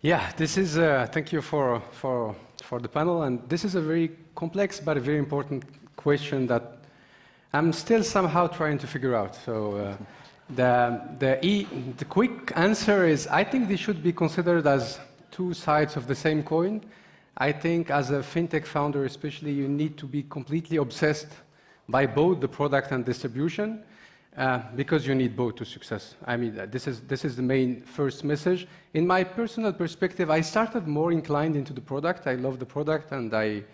Yeah, this is, thank you for the panel. And this is a very complex but a very important question that I'm still somehow trying to figure out. So the quick answer is I think they should be considered as two sides of the same coin. I think as a fintech founder especially, you need to be completely obsessed by both the product and distribution. Because you need both to success. I mean, this is the main first message. In my personal perspective, I started more inclined into the product. I love the product, and I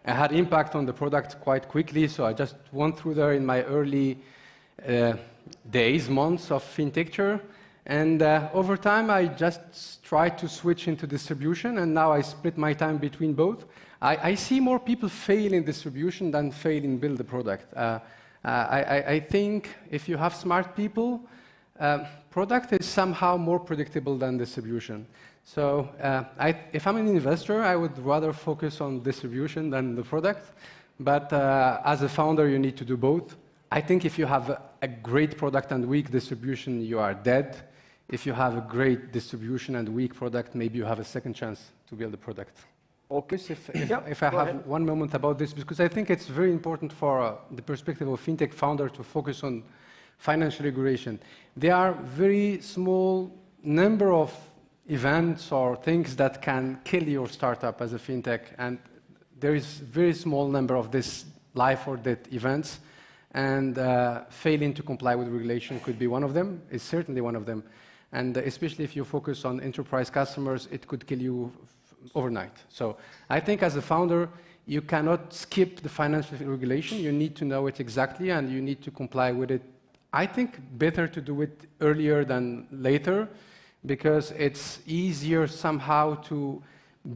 had impact on the product quite quickly. So I just went through there in my early days, months of fintecture. And over time, I just tried to switch into distribution, and now I split my time between both. I see more people fail in distribution than fail in build the product. I think if you have smart people, product is somehow more predictable than distribution. So if I'm an investor, I would rather focus on distribution than the product. But as a founder, you need to do both. I think if you have a great product and weak distribution, you are dead. If you have a great distribution and weak product, maybe you have a second chance to build a product. Okay, if I have one moment about this, because I think it's very important for the perspective of fintech founder to focus on financial regulation. There are very small number of events or things that can kill your startup as a fintech, and there is very small number of this life or death events, and failing to comply with regulation could be one of them, is certainly one of them. And especially if you focus on enterprise customers, it could kill you overnight. So I think as a founder, you cannot skip the financial regulation. You need to know it exactly, and you need to comply with it. I think better to do it earlier than later, because it's easier somehow to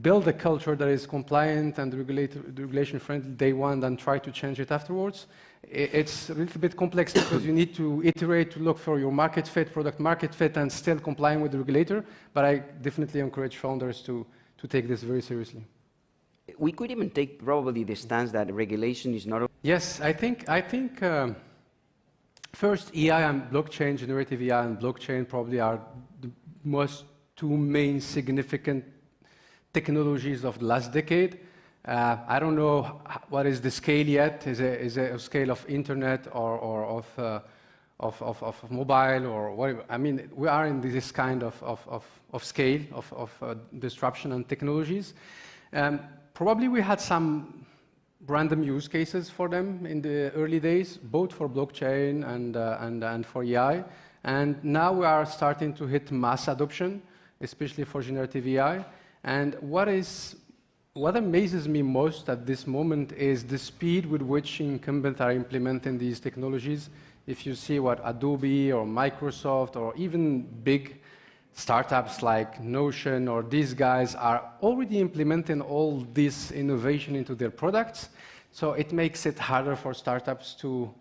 build a culture that is compliant and regulation-friendly day one than try to change it afterwards. It's a little bit complex because you need to iterate to look for your market fit, product market fit, and still complying with the regulator. But I definitely encourage founders to take this very seriously. We could even take probably the stance that regulation is not... Yes, I think first AI and blockchain, generative AI and blockchain probably are the most two main significant technologies of the last decade. I don't know what is the scale yet. Is it a scale of internet or of mobile or whatever? I mean, we are in this kind of scale of disruption and technologies. Probably we had some random use cases for them in the early days, both for blockchain and for AI. And now we are starting to hit mass adoption, especially for generative AI. And what amazes me most at this moment is the speed with which incumbents are implementing these technologies. If you see what Adobe or Microsoft or even big startups like Notion or these guys are already implementing all this innovation into their products. So it makes it harder for startups to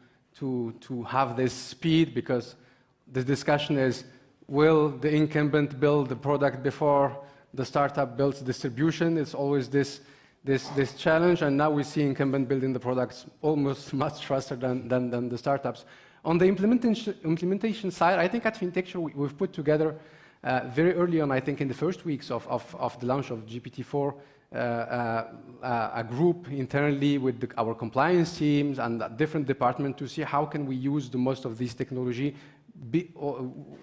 have this speed, because the discussion is, will the incumbent build the product before the startup builds distribution? It's always this challenge, and now we see incumbent building the products almost much faster than the startups. On the implementation side, I think at Fintecture we've put together very early on, I think in the first weeks of the launch of GPT-4, a group internally with our compliance teams and different departments to see how can we use the most of this technology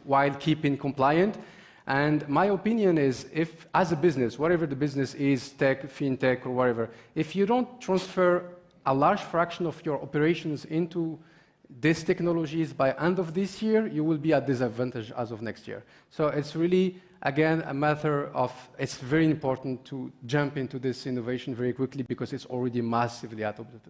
while keeping compliant. And my opinion is, if as a business, whatever the business is, tech, fintech, or whatever, if you don't transfer a large fraction of your operations into these technologies by end of this year, you will be at disadvantage as of next year. So it's really, again, a matter of, it's very important to jump into this innovation very quickly because it's already massively adopted.